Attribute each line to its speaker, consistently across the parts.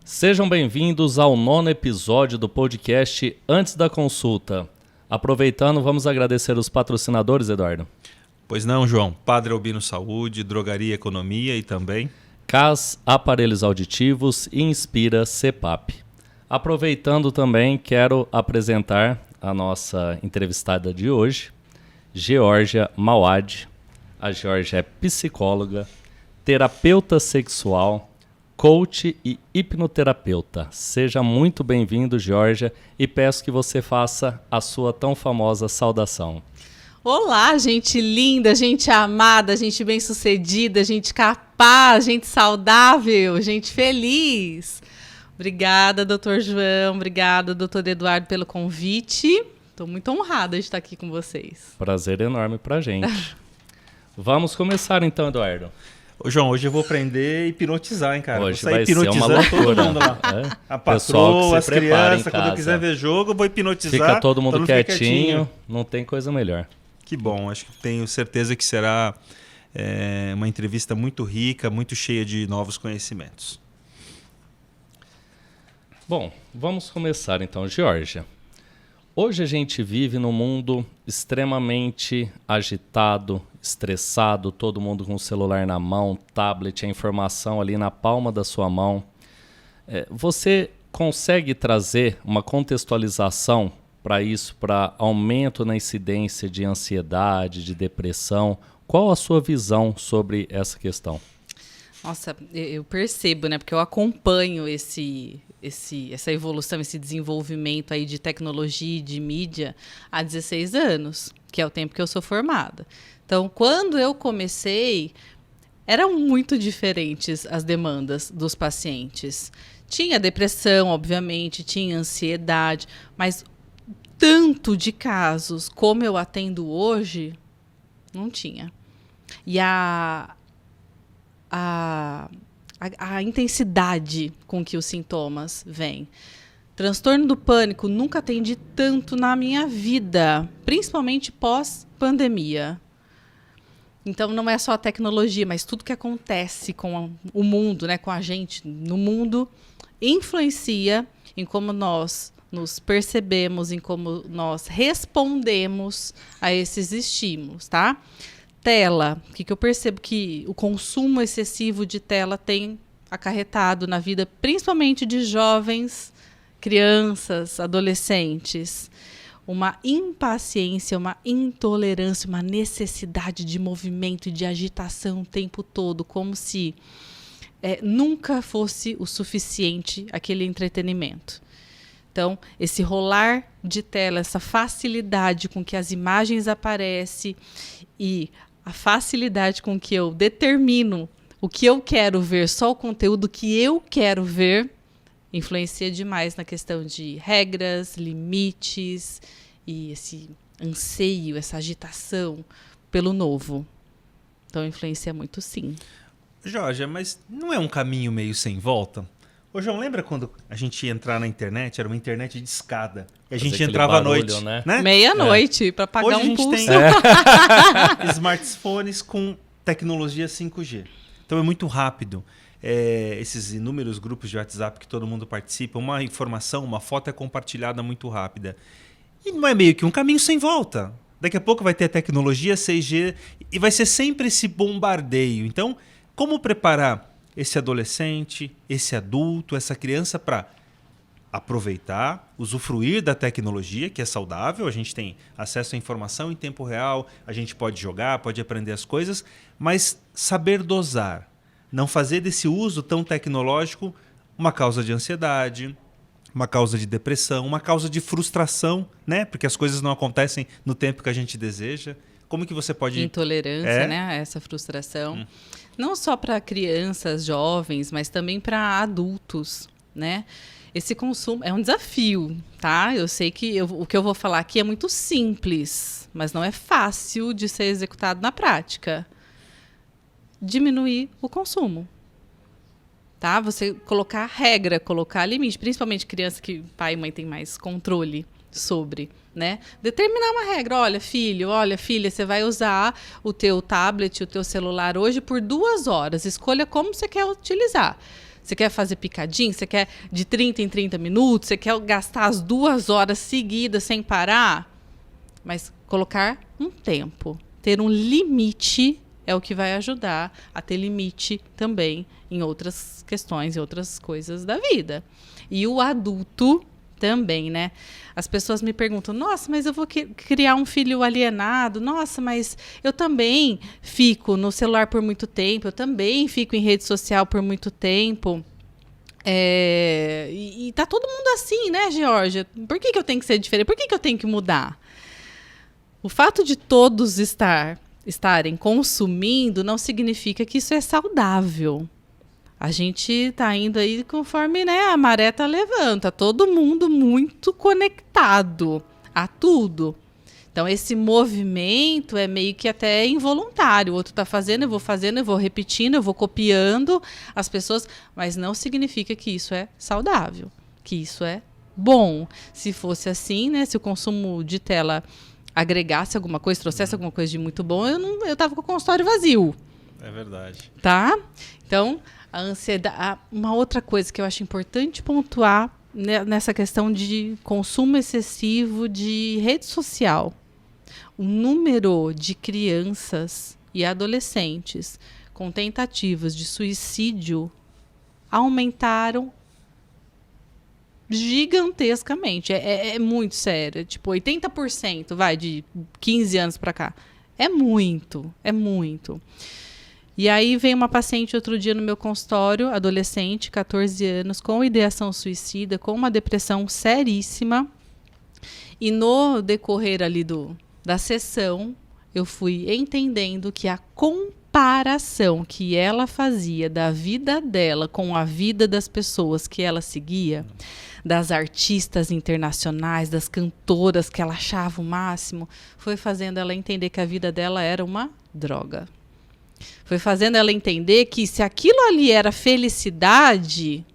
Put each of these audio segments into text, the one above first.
Speaker 1: Sejam bem-vindos ao 9º episódio do podcast Antes da Consulta. Aproveitando, vamos agradecer os patrocinadores, Eduardo.
Speaker 2: Pois não, João. Padre Albino Saúde, Drogaria Economia e também...
Speaker 1: CAS Aparelhos Auditivos e Inspira CPAP. Aproveitando também, quero apresentar a nossa entrevistada de hoje, Georgia Mauad. A Georgia é psicóloga, terapeuta sexual, coach e hipnoterapeuta. Seja muito bem-vindo, Georgia, e peço que você faça a sua tão famosa saudação.
Speaker 3: Olá, gente linda, gente amada, gente bem-sucedida, gente capaz, gente saudável, gente feliz. Obrigada, doutor João, obrigada, doutor Eduardo, pelo convite. Estou muito honrada de estar aqui com vocês.
Speaker 1: Prazer enorme pra gente. Vamos começar então, Eduardo.
Speaker 2: Ô, João, hoje eu vou aprender a hipnotizar, hein, cara?
Speaker 1: Hoje
Speaker 2: vou sair
Speaker 1: vai ser uma loucura.
Speaker 2: Todo mundo lá. A patroa, as crianças, quando eu quiser ver jogo, eu vou hipnotizar.
Speaker 1: Fica todo mundo quietinho, não tem coisa melhor.
Speaker 2: Que bom, acho que tenho certeza que será uma entrevista muito rica, muito cheia de novos conhecimentos.
Speaker 1: Bom, vamos começar então, Georgia. Hoje a gente vive num mundo extremamente agitado, estressado, todo mundo com o celular na mão, tablet, a informação ali na palma da sua mão. Você consegue trazer uma contextualização para isso, para aumento na incidência de ansiedade, de depressão? Qual a sua visão sobre essa questão?
Speaker 3: Nossa, eu percebo, né? Porque eu acompanho essa evolução, esse desenvolvimento aí de tecnologia e de mídia há 16 anos, que é o tempo que eu sou formada. Então, quando eu comecei, eram muito diferentes as demandas dos pacientes. Tinha depressão, obviamente, tinha ansiedade, mas tanto de casos como eu atendo hoje, não tinha. E a intensidade com que os sintomas vêm. Transtorno do pânico nunca atendi tanto na minha vida, principalmente pós-pandemia. Então não é só a tecnologia, mas tudo que acontece com o mundo, né, com a gente no mundo, influencia em como nós nos percebemos, em como nós respondemos a esses estímulos, tá? Tela, o que eu percebo que o consumo excessivo de tela tem acarretado na vida, principalmente de jovens, crianças, adolescentes. Uma impaciência, uma intolerância, uma necessidade de movimento e de agitação o tempo todo, como se nunca fosse o suficiente aquele entretenimento. Então, esse rolar de tela, essa facilidade com que as imagens aparecem e a facilidade com que eu determino o que eu quero ver, só o conteúdo que eu quero ver, influencia demais na questão de regras, limites e esse anseio, essa agitação pelo novo. Então, influencia muito, sim.
Speaker 2: Jorge, mas não é um caminho meio sem volta? Ô, João, lembra quando a gente ia entrar na internet? Era uma internet de escada. E a gente entrava barulho, à noite. Né?
Speaker 3: Meia-noite, para pagar
Speaker 2: hoje
Speaker 3: um pulso.
Speaker 2: Hoje a gente tem smartphones com tecnologia 5G. Então é muito rápido. Esses inúmeros grupos de WhatsApp que todo mundo participa, uma informação, uma foto é compartilhada muito rápida. E não é meio que um caminho sem volta. Daqui a pouco vai ter a tecnologia 6G e vai ser sempre esse bombardeio. Então, como preparar esse adolescente, esse adulto, essa criança para aproveitar, usufruir da tecnologia, que é saudável, a gente tem acesso à informação em tempo real, a gente pode jogar, pode aprender as coisas, mas saber dosar, não fazer desse uso tão tecnológico uma causa de ansiedade, uma causa de depressão, uma causa de frustração, né? Porque as coisas não acontecem no tempo que a gente deseja. Como que você pode...
Speaker 3: Intolerância, né? Essa frustração. Não só para crianças, jovens, mas também para adultos, né? Esse consumo é um desafio, tá? Eu sei que o que eu vou falar aqui é muito simples, mas não é fácil de ser executado na prática. Diminuir o consumo, tá? Você colocar regra, colocar limite, principalmente criança que pai e mãe tem mais controle sobre, né? Determinar uma regra. Olha, filho, olha, filha, você vai usar o teu tablet, o teu celular hoje por 2 horas. Escolha como você quer utilizar. Você quer fazer picadinho? Você quer de 30 em 30 minutos? Você quer gastar as 2 horas seguidas sem parar? Mas colocar um tempo, ter um limite é o que vai ajudar a ter limite também em outras questões e outras coisas da vida. E o adulto também, né? As pessoas me perguntam, nossa, mas eu vou criar um filho alienado, nossa, mas eu também fico no celular por muito tempo, eu também fico em rede social por muito tempo. E tá todo mundo assim, né, Georgia? Por que eu tenho que ser diferente? Por que eu tenho que mudar? O fato de todos estarem consumindo não significa que isso é saudável. A gente está indo aí conforme, né, a maré está levando. Tá todo mundo muito conectado a tudo. Então, esse movimento é meio que até involuntário. O outro está fazendo, eu vou repetindo, eu vou copiando as pessoas. Mas não significa que isso é saudável, que isso é bom. Se fosse assim, né, se o consumo de tela agregasse alguma coisa, trouxesse alguma coisa de muito bom, eu estava com o consultório vazio.
Speaker 2: É verdade.
Speaker 3: Tá? Então, a ansiedade... Uma outra coisa que eu acho importante pontuar nessa questão de consumo excessivo de rede social. O número de crianças e adolescentes com tentativas de suicídio aumentaram gigantescamente. É muito sério. Tipo, 80%, de 15 anos para cá. É muito. E aí veio uma paciente outro dia no meu consultório, adolescente, 14 anos, com ideação suicida, com uma depressão seríssima. E no decorrer ali da sessão, eu fui entendendo que a comparação que ela fazia da vida dela com a vida das pessoas que ela seguia, das artistas internacionais, das cantoras que ela achava o máximo, foi fazendo ela entender que a vida dela era uma droga. Foi fazendo ela entender que se aquilo ali era felicidade,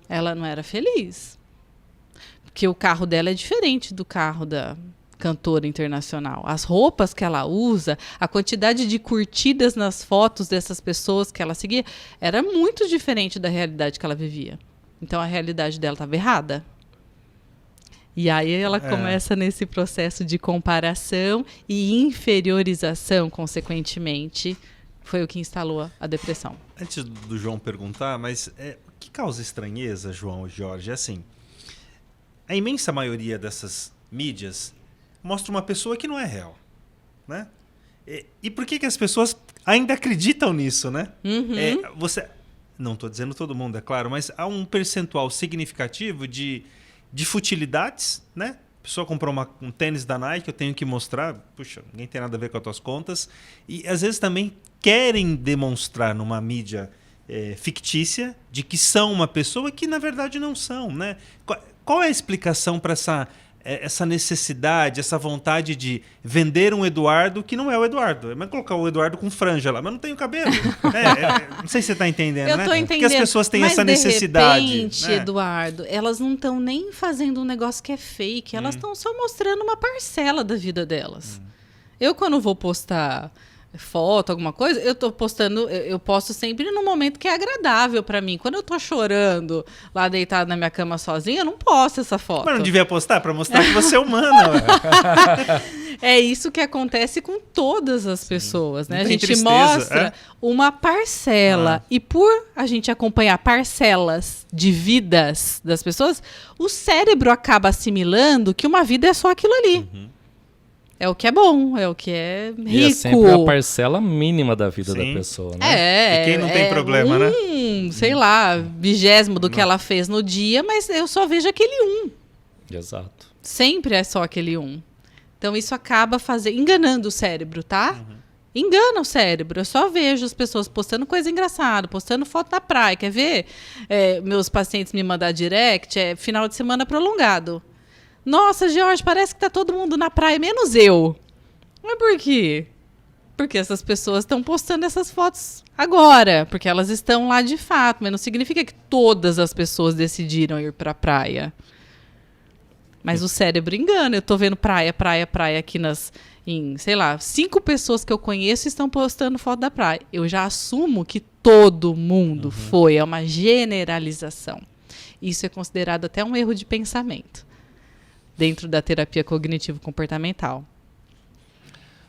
Speaker 3: ela não era feliz. Porque o carro dela é diferente do carro da cantora internacional. As roupas que ela usa, a quantidade de curtidas nas fotos dessas pessoas que ela seguia, era muito diferente da realidade que ela vivia. Então a realidade dela estava errada. E aí ela começa nesse processo de comparação e inferiorização, consequentemente, foi o que instalou a depressão.
Speaker 2: Antes do João perguntar, mas o que causa estranheza, João e Jorge? É assim, a imensa maioria dessas mídias mostra uma pessoa que não é real, né? E por que as pessoas ainda acreditam nisso, né? Não estou dizendo todo mundo, é claro, mas há um percentual significativo de futilidades, né? A pessoa comprou um tênis da Nike, eu tenho que mostrar, puxa, ninguém tem nada a ver com as tuas contas. E às vezes também querem demonstrar numa mídia fictícia de que são uma pessoa que na verdade não são, né? Qual é a explicação para essa necessidade, essa vontade de vender um Eduardo que não é o Eduardo? Mas colocar o Eduardo com franja lá, mas não tem o cabelo. Não sei se você está entendendo, né?
Speaker 3: Eu tô entendendo.
Speaker 2: Porque as pessoas têm essa necessidade.
Speaker 3: De repente, né? Eduardo, elas não estão nem fazendo um negócio que é fake, elas estão só mostrando uma parcela da vida delas. Eu, quando vou postar foto, alguma coisa, eu posto sempre num momento que é agradável pra mim. Quando eu tô chorando lá deitado na minha cama sozinha, eu não posto essa foto.
Speaker 2: Mas não devia postar pra mostrar que você é humana.
Speaker 3: É isso que acontece com todas as pessoas, né? A gente
Speaker 2: tristeza,
Speaker 3: mostra uma parcela. E por a gente acompanhar parcelas de vidas das pessoas, o cérebro acaba assimilando que uma vida é só aquilo ali. É o que é bom, é o que é rico.
Speaker 1: E é sempre a parcela mínima da vida da pessoa, né?
Speaker 2: E quem não tem problema, né?
Speaker 3: Sei lá, 20º do que ela fez no dia, mas eu só vejo aquele
Speaker 1: Exato.
Speaker 3: Sempre é só aquele Então isso acaba enganando o cérebro, tá? Engana o cérebro. Eu só vejo as pessoas postando coisa engraçada, postando foto da praia. Quer ver? Meus pacientes me mandar direct, final de semana prolongado. Nossa, George, parece que tá todo mundo na praia, menos eu. Mas por quê? Porque essas pessoas estão postando essas fotos agora, porque elas estão lá de fato, mas não significa que todas as pessoas decidiram ir pra praia. Mas o cérebro engana. Eu tô vendo praia aqui sei lá, 5 pessoas que eu conheço estão postando foto da praia. Eu já assumo que todo mundo foi, é uma generalização. Isso é considerado até um erro de pensamento dentro da terapia cognitivo-comportamental.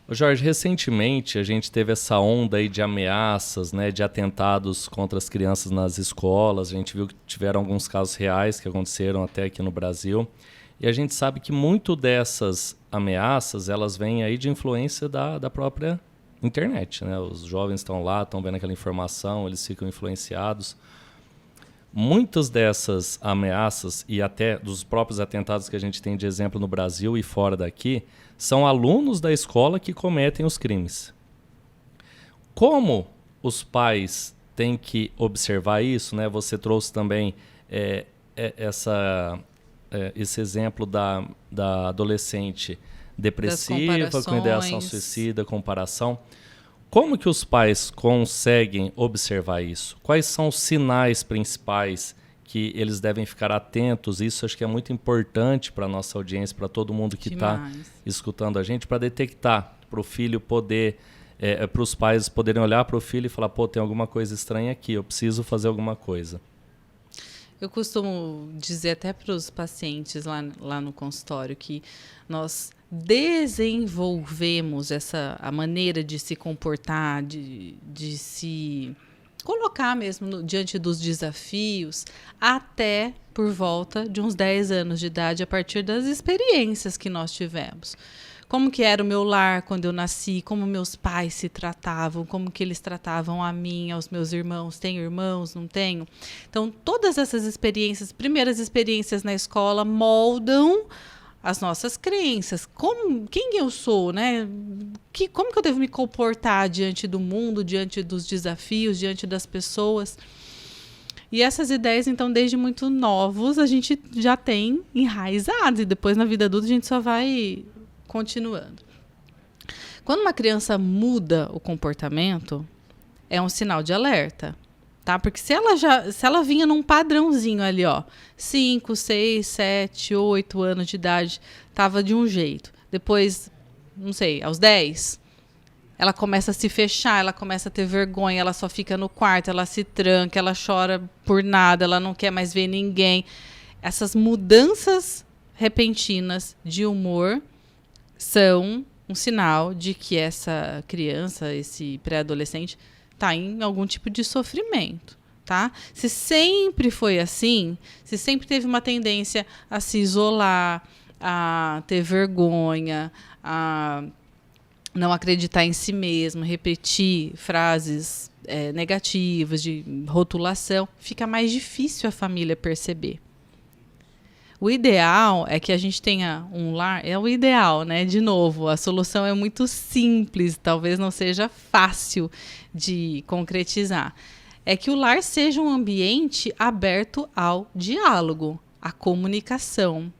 Speaker 1: Jorge, recentemente a gente teve essa onda aí de ameaças, né, de atentados contra as crianças nas escolas. A gente viu que tiveram alguns casos reais que aconteceram até aqui no Brasil. E a gente sabe que muito dessas ameaças, elas vêm aí de influência da própria internet, né? Os jovens estão lá, estão vendo aquela informação, eles ficam influenciados. Muitas dessas ameaças e até dos próprios atentados que a gente tem de exemplo no Brasil e fora daqui, são alunos da escola que cometem os crimes. Como os pais têm que observar isso, né? Você trouxe também esse exemplo da adolescente depressiva, com ideação suicida, comparação. Como que os pais conseguem observar isso? Quais são os sinais principais que eles devem ficar atentos? Isso acho que é muito importante para a nossa audiência, para todo mundo que está escutando a gente, para detectar, para o filho poder, para os pais poderem olhar para o filho e falar, pô, tem alguma coisa estranha aqui, eu preciso fazer alguma coisa.
Speaker 3: Eu costumo dizer até para os pacientes lá no consultório que nós desenvolvemos a maneira de se comportar, de se colocar mesmo diante dos desafios até por volta de uns 10 anos de idade, a partir das experiências que nós tivemos. Como que era o meu lar quando eu nasci, como meus pais se tratavam, como que eles tratavam a mim, aos meus irmãos. Tenho irmãos, não tenho? Então, todas essas experiências, primeiras experiências na escola, moldam as nossas crenças. Quem eu sou, né? Como que eu devo me comportar diante do mundo, diante dos desafios, diante das pessoas? E essas ideias, então, desde muito novos, a gente já tem enraizadas. E depois, na vida adulta, a gente só vai continuando. Quando uma criança muda o comportamento, é um sinal de alerta, tá? Porque se ela vinha num padrãozinho ali, 5, 6, 7, 8 anos de idade, tava de um jeito. Depois, não sei, aos 10, ela começa a se fechar, ela começa a ter vergonha, ela só fica no quarto, ela se tranca, ela chora por nada, ela não quer mais ver ninguém. Essas mudanças repentinas de humor são um sinal de que essa criança, esse pré-adolescente, está em algum tipo de sofrimento, tá? Se sempre foi assim, se sempre teve uma tendência a se isolar, a ter vergonha, a não acreditar em si mesmo, repetir frases negativas, de rotulação, fica mais difícil a família perceber. O ideal é que a gente tenha um lar, é o ideal, né? De novo, a solução é muito simples, talvez não seja fácil de concretizar. É que o lar seja um ambiente aberto ao diálogo, à comunicação,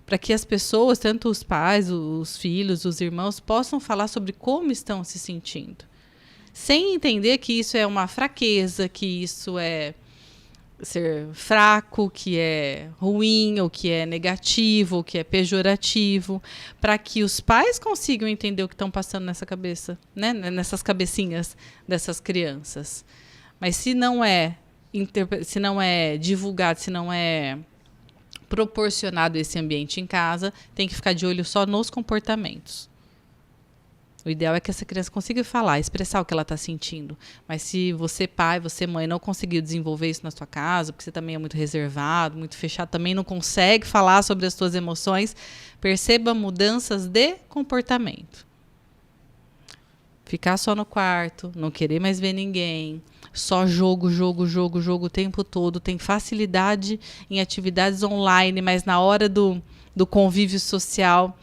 Speaker 3: para que as pessoas, tanto os pais, os filhos, os irmãos, possam falar sobre como estão se sentindo, sem entender que isso é uma fraqueza, que isso é ser fraco, que é ruim, ou que é negativo, ou que é pejorativo, para que os pais consigam entender o que estão passando nessa cabeça, né? Nessas cabecinhas dessas crianças. Mas se não é divulgado, se não é proporcionado esse ambiente em casa, tem que ficar de olho só nos comportamentos. O ideal é que essa criança consiga falar, expressar o que ela está sentindo. Mas se você, pai, você, mãe, não conseguiu desenvolver isso na sua casa, porque você também é muito reservado, muito fechado, também não consegue falar sobre as suas emoções, perceba mudanças de comportamento. Ficar só no quarto, não querer mais ver ninguém, só jogo o tempo todo, tem facilidade em atividades online, mas na hora do convívio social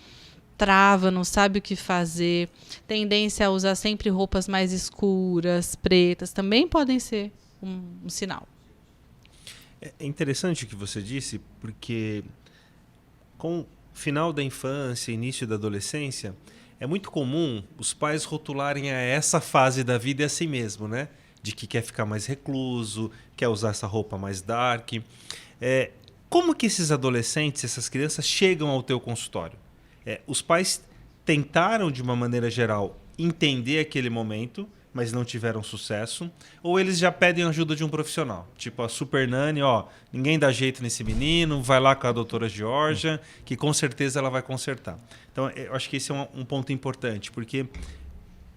Speaker 3: trava, não sabe o que fazer, tendência a usar sempre roupas mais escuras, pretas, também podem ser um sinal.
Speaker 2: É interessante o que você disse, porque com o final da infância, início da adolescência, é muito comum os pais rotularem a essa fase da vida assim mesmo, né? De que quer ficar mais recluso, quer usar essa roupa mais dark. Como que esses adolescentes, essas crianças chegam ao teu consultório? Os pais tentaram, de uma maneira geral, entender aquele momento, mas não tiveram sucesso, ou eles já pedem ajuda de um profissional. Tipo a Super Nani, ó, ninguém dá jeito nesse menino, vai lá com a doutora Georgia, que com certeza ela vai consertar. Então, eu acho que esse é um ponto importante, porque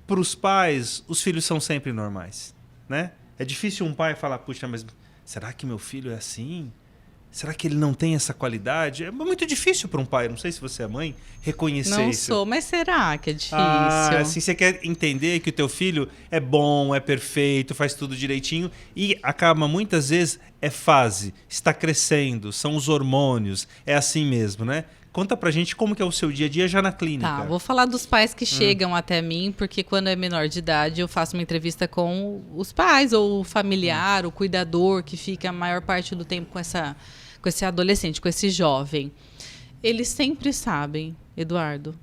Speaker 2: para os pais, os filhos são sempre normais, né? É difícil um pai falar, puxa, mas será que meu filho é assim? Será que ele não tem essa qualidade? É muito difícil para um pai, não sei se você é mãe, reconhecer
Speaker 3: Não
Speaker 2: isso.
Speaker 3: sou, mas será que é difícil?
Speaker 2: Assim, você quer entender que o teu filho é bom, é perfeito, faz tudo direitinho e acaba muitas vezes é fase, está crescendo, são os hormônios, é assim mesmo, né? Conta pra gente como que é o seu dia a dia já na clínica.
Speaker 3: Tá, vou falar dos pais que chegam até mim, porque quando é menor de idade eu faço uma entrevista com os pais ou o familiar, o cuidador que fica a maior parte do tempo com esse adolescente, com esse jovem. Eles sempre sabem, Eduardo.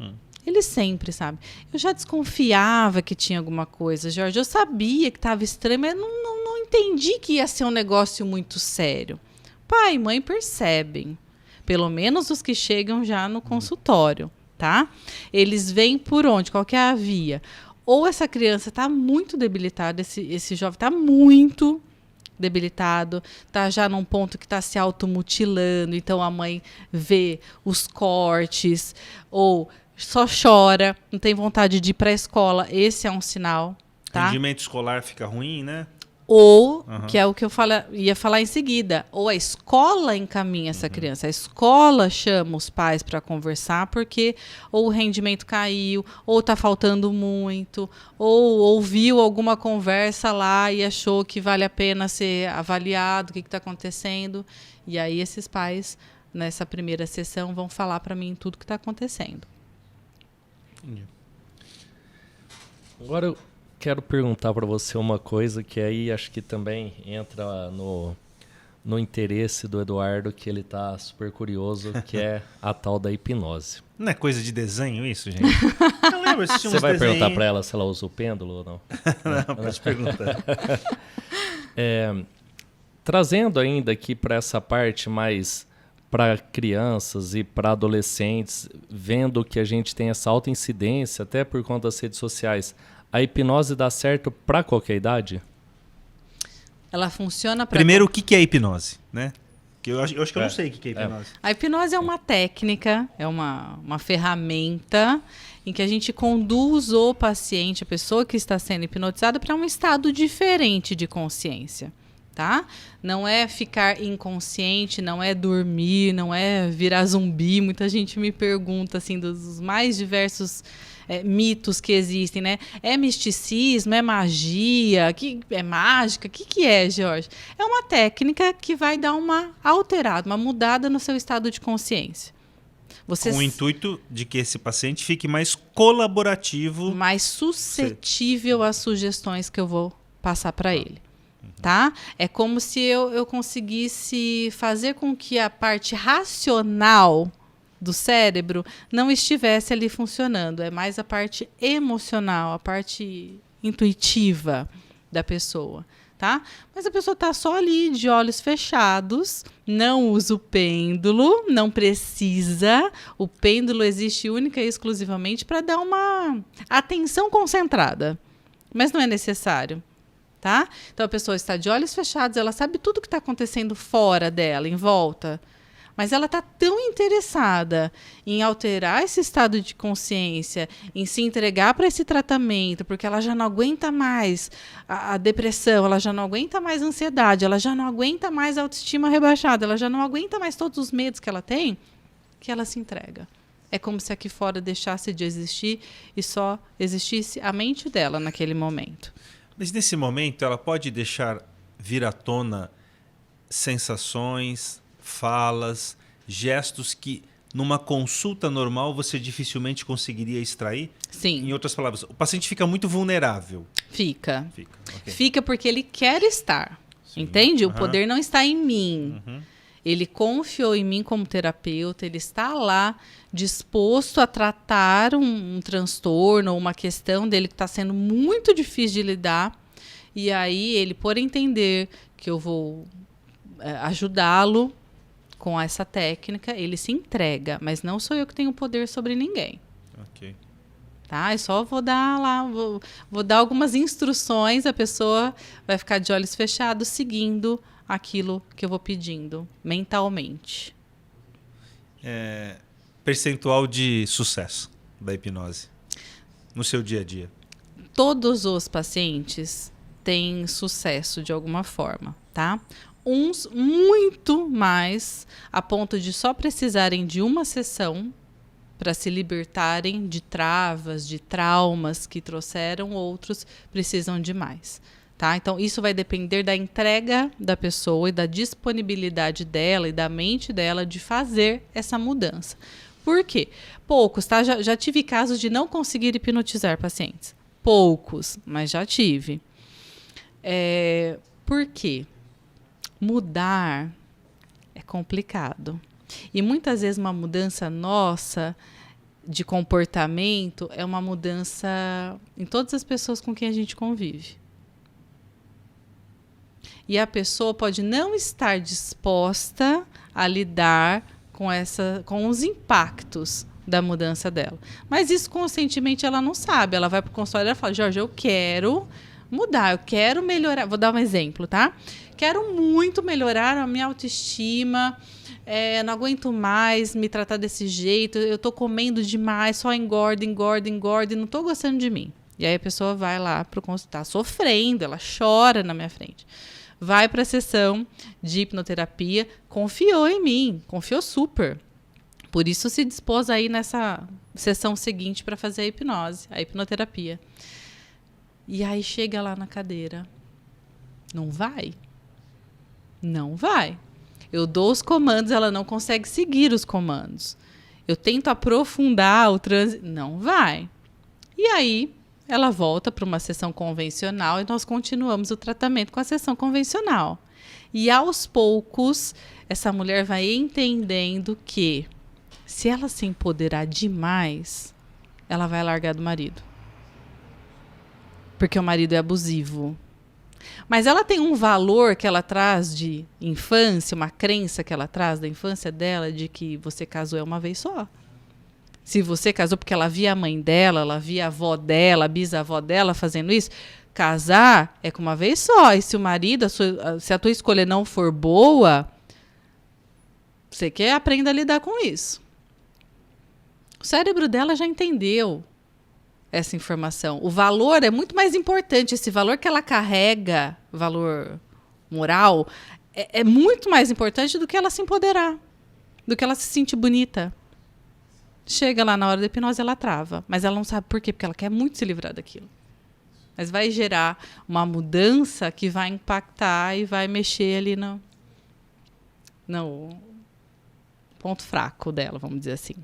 Speaker 3: Eles sempre sabem. Eu já desconfiava que tinha alguma coisa, Jorge. Eu sabia que estava estranho, mas não entendi que ia ser um negócio muito sério. Pai e mãe percebem. Pelo menos os que chegam já no consultório, tá? Eles vêm por onde? Qual que é a via? Ou essa criança está muito debilitada, esse jovem está muito debilitado, está já num ponto que está se automutilando, então a mãe vê os cortes, ou só chora, não tem vontade de ir para a escola, esse é um sinal, tá?
Speaker 2: Rendimento escolar fica ruim, né?
Speaker 3: Ou, que é o que eu ia falar em seguida, ou a escola encaminha essa criança, a escola chama os pais para conversar, porque ou o rendimento caiu, ou está faltando muito, ou ouviu alguma conversa lá e achou que vale a pena ser avaliado, o que está acontecendo. E aí esses pais, nessa primeira sessão, vão falar para mim tudo que está acontecendo.
Speaker 2: Entendi.
Speaker 1: Agora eu quero perguntar para você uma coisa que aí acho que também entra no interesse do Eduardo, que ele está super curioso, que é a tal da hipnose.
Speaker 2: Não é coisa de desenho isso, gente? Eu lembro, assisti uns
Speaker 1: Você vai
Speaker 2: desenhos.
Speaker 1: perguntar para ela se ela usa o pêndulo ou não?
Speaker 2: Não, pode perguntar.
Speaker 1: Trazendo ainda aqui para essa parte mais para crianças e para adolescentes, vendo que a gente tem essa alta incidência, até por conta das redes sociais, a hipnose dá certo para qualquer idade?
Speaker 3: Ela funciona para...
Speaker 2: Primeiro, o que é hipnose, né? Que eu acho que eu não sei o que é hipnose.
Speaker 3: A hipnose é uma técnica, é uma ferramenta em que a gente conduz o paciente, a pessoa que está sendo hipnotizada, para um estado diferente de consciência, tá? Não é ficar inconsciente, não é dormir, não é virar zumbi. Muita gente me pergunta assim dos mais diversos mitos que existem, né? É misticismo? É magia? É mágica? O que é, Jorge? É uma técnica que vai dar uma alterada, uma mudada no seu estado de consciência.
Speaker 2: Com o intuito de que esse paciente fique mais colaborativo.
Speaker 3: Mais suscetível às sugestões que eu vou passar para ele. Tá? É como se eu conseguisse fazer com que a parte racional do cérebro não estivesse ali funcionando. É mais a parte emocional, a parte intuitiva da pessoa. Tá? Mas a pessoa está só ali de olhos fechados, não usa o pêndulo, não precisa. O pêndulo existe única e exclusivamente para dar uma atenção concentrada. Mas não é necessário. Tá? Então a pessoa está de olhos fechados, ela sabe tudo o que está acontecendo fora dela, em volta. Mas ela está tão interessada em alterar esse estado de consciência, em se entregar para esse tratamento, porque ela já não aguenta mais a depressão, ela já não aguenta mais a ansiedade, ela já não aguenta mais a autoestima rebaixada, ela já não aguenta mais todos os medos que ela tem, que ela se entrega. É como se aqui fora deixasse de existir e só existisse a mente dela naquele momento.
Speaker 2: Mas nesse momento ela pode deixar vir à tona sensações, falas, gestos que numa consulta normal você dificilmente conseguiria extrair?
Speaker 3: Sim.
Speaker 2: Em outras palavras, o paciente fica muito vulnerável.
Speaker 3: Fica.
Speaker 2: Okay.
Speaker 3: Fica porque ele quer estar. Sim. Entende? O poder não está em mim. Ele confiou em mim como terapeuta, ele está lá disposto a tratar um transtorno ou uma questão dele que está sendo muito difícil de lidar. E aí ele, por entender que eu vou ajudá-lo com essa técnica, ele se entrega. Mas não sou eu que tenho poder sobre ninguém.
Speaker 2: Ok.
Speaker 3: tá? É só vou dar algumas instruções, a pessoa vai ficar de olhos fechados seguindo aquilo que eu vou pedindo mentalmente.
Speaker 2: Percentual de sucesso da hipnose no seu dia a dia?
Speaker 3: Todos os pacientes têm sucesso de alguma forma, tá? Uns muito mais, a ponto de só precisarem de uma sessão para se libertarem de travas, de traumas que trouxeram, outros precisam de mais. Tá? Então, isso vai depender da entrega da pessoa e da disponibilidade dela e da mente dela de fazer essa mudança. Por quê? Poucos, tá? Já tive casos de não conseguir hipnotizar pacientes. Poucos, mas já tive. Por quê? Mudar é complicado. E muitas vezes uma mudança nossa de comportamento é uma mudança em todas as pessoas com quem a gente convive. E a pessoa pode não estar disposta a lidar com os impactos da mudança dela. Mas isso conscientemente ela não sabe. Ela vai para o consultório e fala, Jorge, eu quero mudar, eu quero melhorar. Vou dar um exemplo, tá? Quero muito melhorar a minha autoestima, não aguento mais me tratar desse jeito, eu estou comendo demais, só engorda, e não estou gostando de mim. E aí a pessoa vai lá para o consultório, sofrendo, ela chora na minha frente. Vai para a sessão de hipnoterapia, confiou em mim, confiou super. Por isso se dispôs aí nessa sessão seguinte para fazer a hipnose, a hipnoterapia. E aí chega lá na cadeira. Não vai. Não vai. Eu dou os comandos, ela não consegue seguir os comandos. Eu tento aprofundar o trânsito, não vai. E aí ela volta para uma sessão convencional e nós continuamos o tratamento com a sessão convencional. E aos poucos, essa mulher vai entendendo que se ela se empoderar demais, ela vai largar do marido. Porque o marido é abusivo. Mas ela tem um valor que ela traz de infância, uma crença que ela traz da infância dela, de que você casou uma vez só. Se você casou porque ela via a mãe dela, ela via a avó dela, a bisavó dela fazendo isso, casar é com uma vez só. E se o marido, se a tua escolha não for boa, você quer aprender a lidar com isso. O cérebro dela já entendeu essa informação. O valor é muito mais importante. Esse valor que ela carrega, valor moral, é muito mais importante do que ela se empoderar, do que ela se sentir bonita. Chega lá na hora da hipnose, ela trava. Mas ela não sabe por quê, porque ela quer muito se livrar daquilo. Mas vai gerar uma mudança que vai impactar e vai mexer ali no ponto fraco dela, vamos dizer assim.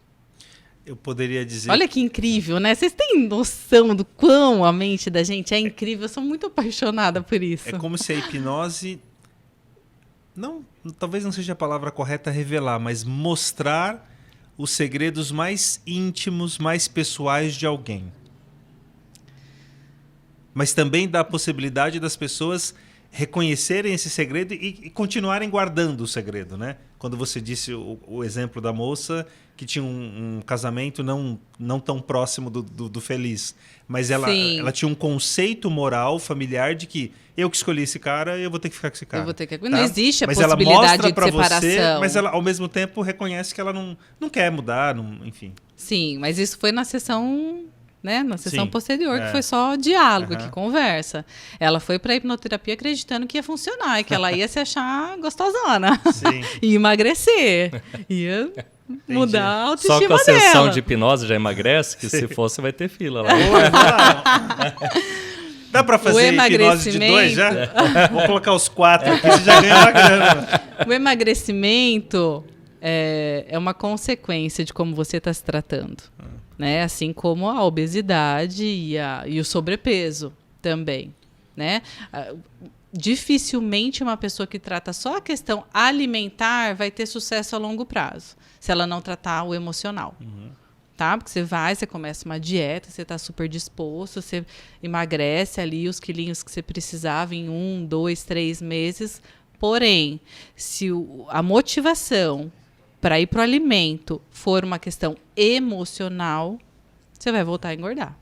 Speaker 2: Eu poderia dizer...
Speaker 3: Olha que incrível, né? Vocês têm noção do quão a mente da gente é incrível? Eu sou muito apaixonada por isso.
Speaker 2: É como se a hipnose... Talvez não seja a palavra correta revelar, mas mostrar os segredos mais íntimos, mais pessoais de alguém. Mas também dá a possibilidade das pessoas reconhecerem esse segredo e continuarem guardando o segredo, né? Quando você disse o exemplo da moça que tinha um casamento não tão próximo do feliz, mas ela tinha um conceito moral, familiar de que eu que escolhi esse cara, eu vou ter que ficar com esse cara.
Speaker 3: Eu vou ter que...
Speaker 2: Tá?
Speaker 3: Não existe a
Speaker 2: mas
Speaker 3: possibilidade
Speaker 2: ela
Speaker 3: de separação.
Speaker 2: você, mas ela, ao mesmo tempo, reconhece que ela não quer mudar, enfim.
Speaker 3: Sim, mas isso foi na sessão... Né? Na sessão
Speaker 2: Sim,
Speaker 3: posterior, que foi só diálogo, que conversa. Ela foi para a hipnoterapia acreditando que ia funcionar e que ela ia se achar gostosona.
Speaker 2: Sim.
Speaker 3: Ia emagrecer. Ia mudar a autoestima
Speaker 1: dela. Só com a sessão
Speaker 3: dela.
Speaker 1: de hipnose já emagrece, que se fosse vai ter fila lá.
Speaker 2: Dá para fazer hipnose de 2 já? Vou colocar os 4 aqui, você já ganha uma grana.
Speaker 3: O emagrecimento é uma consequência de como você está se tratando. Né? Assim como a obesidade e o sobrepeso também. Né? Dificilmente uma pessoa que trata só a questão alimentar vai ter sucesso a longo prazo, se ela não tratar o emocional. Tá? Porque você começa uma dieta, você está super disposto, você emagrece ali os quilinhos que você precisava em 1, 2, 3 meses. Porém, se a motivação para ir para o alimento for uma questão emocional, você vai voltar a engordar.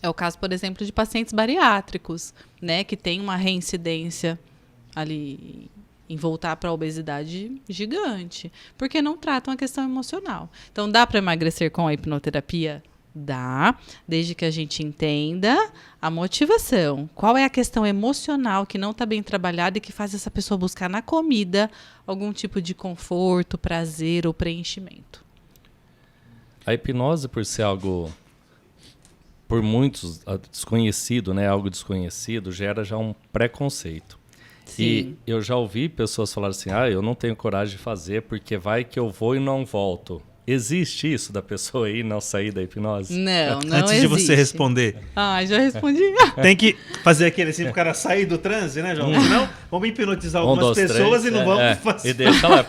Speaker 3: É o caso, por exemplo, de pacientes bariátricos, né, que tem uma reincidência ali em voltar para a obesidade gigante, porque não tratam a questão emocional. Então, dá para emagrecer com a hipnoterapia? Dá, desde que a gente entenda a motivação. Qual é a questão emocional que não está bem trabalhada e que faz essa pessoa buscar na comida algum tipo de conforto, prazer ou preenchimento?
Speaker 1: A hipnose, por ser algo, por muitos, desconhecido, né? Algo desconhecido, gera já um preconceito.
Speaker 3: Sim.
Speaker 1: E eu já ouvi pessoas falarem assim, eu não tenho coragem de fazer porque vai que eu vou e não volto. Existe isso da pessoa aí não sair da hipnose?
Speaker 3: Não
Speaker 2: Antes
Speaker 3: existe.
Speaker 2: de você responder,
Speaker 3: Já respondi.
Speaker 2: tem que fazer aquele assim pro cara sair do transe, né, João? Senão, vamos hipnotizar algumas pessoas e não vamos fazer.
Speaker 1: E deixa lá.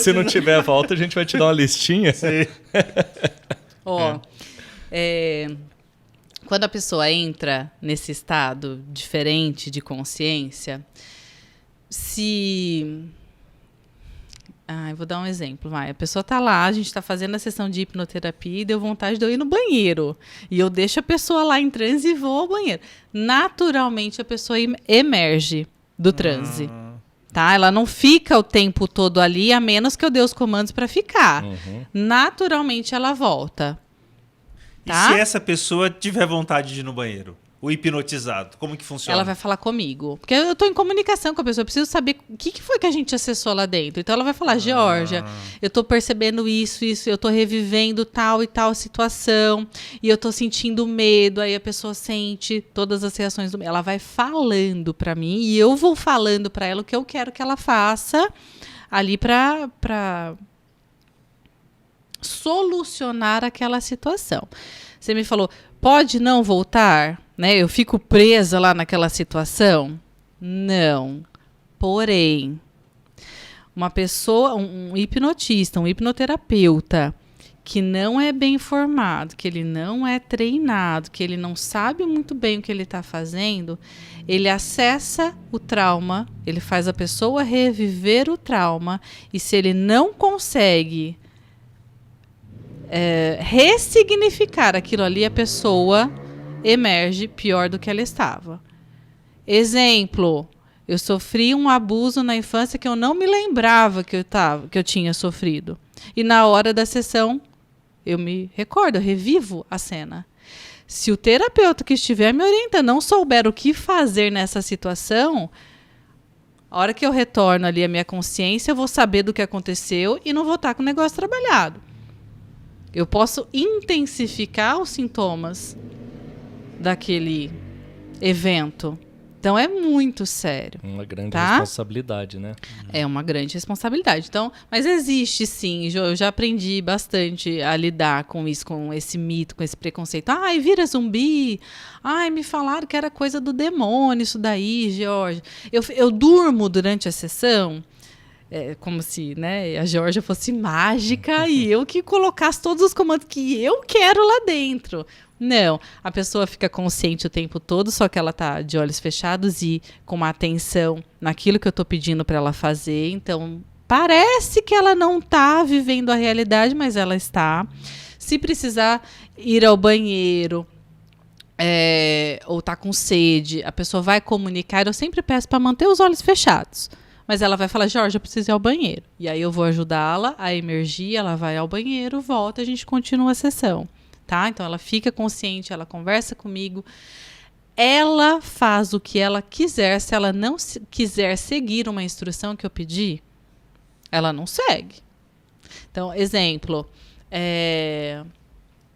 Speaker 1: Se não tiver volta, a gente vai te dar uma listinha.
Speaker 2: Sim.
Speaker 3: Quando a pessoa entra nesse estado diferente de consciência, eu vou dar um exemplo. A pessoa está lá, a gente está fazendo a sessão de hipnoterapia e deu vontade de eu ir no banheiro. E eu deixo a pessoa lá em transe e vou ao banheiro. Naturalmente, a pessoa emerge do transe. Tá? Ela não fica o tempo todo ali, a menos que eu dê os comandos para ficar. Naturalmente, ela volta. Tá?
Speaker 2: E se essa pessoa tiver vontade de ir no banheiro? O hipnotizado, como que funciona?
Speaker 3: Ela vai falar comigo. Porque eu estou em comunicação com a pessoa. Eu preciso saber o que foi que a gente acessou lá dentro. Então ela vai falar, Georgia, eu estou percebendo isso, eu estou revivendo tal e tal situação. E eu estou sentindo medo. Aí a pessoa sente todas as reações do medo. Ela vai falando para mim e eu vou falando para ela o que eu quero que ela faça ali para solucionar aquela situação. Você me falou, pode não voltar? Né? Eu fico presa lá naquela situação? Não. Porém, uma pessoa, um hipnotista, um hipnoterapeuta que não é bem formado, que ele não é treinado, que ele não sabe muito bem o que ele está fazendo, ele acessa o trauma, ele faz a pessoa reviver o trauma, e se ele não consegue ressignificar aquilo ali, a pessoa emerge pior do que ela estava. Exemplo, eu sofri um abuso na infância que eu não me lembrava que eu tinha sofrido. E na hora da sessão, eu me recordo, eu revivo a cena. Se o terapeuta que estiver me orientando não souber o que fazer nessa situação, a hora que eu retorno ali a minha consciência, eu vou saber do que aconteceu e não vou estar com o negócio trabalhado. Eu posso intensificar os sintomas daquele evento. Então, é muito sério.
Speaker 1: Uma grande responsabilidade, né?
Speaker 3: É uma grande responsabilidade. Então, mas existe, sim. Eu já aprendi bastante a lidar com isso, com esse mito, com esse preconceito. Ai, vira zumbi. Ai, me falaram que era coisa do demônio isso daí, Georgia. Eu durmo durante a sessão, como se, né, a Georgia fosse mágica e eu que colocasse todos os comandos que eu quero lá dentro. Não, a pessoa fica consciente o tempo todo, só que ela está de olhos fechados e com uma atenção naquilo que eu estou pedindo para ela fazer. Então, parece que ela não está vivendo a realidade, mas ela está. Se precisar ir ao banheiro ou está com sede, a pessoa vai comunicar. Eu sempre peço para manter os olhos fechados. Mas ela vai falar, Jorge, eu preciso ir ao banheiro. E aí eu vou ajudá-la a emergir, ela vai ao banheiro, volta, a gente continua a sessão. Tá? Então, ela fica consciente, ela conversa comigo, ela faz o que ela quiser. Se ela não quiser seguir uma instrução que eu pedi, ela não segue. Então, exemplo,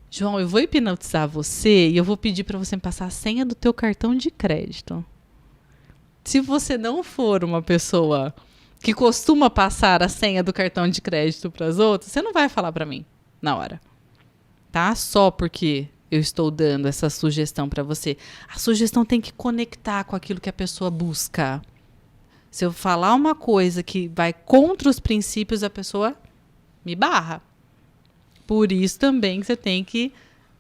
Speaker 3: João, eu vou hipnotizar você e eu vou pedir para você me passar a senha do teu cartão de crédito. Se você não for uma pessoa que costuma passar a senha do cartão de crédito para as outras, você não vai falar para mim na hora. Tá? Só porque eu estou dando essa sugestão para você. A sugestão tem que conectar com aquilo que a pessoa busca. Se eu falar uma coisa que vai contra os princípios, a pessoa me barra. Por isso também que você tem que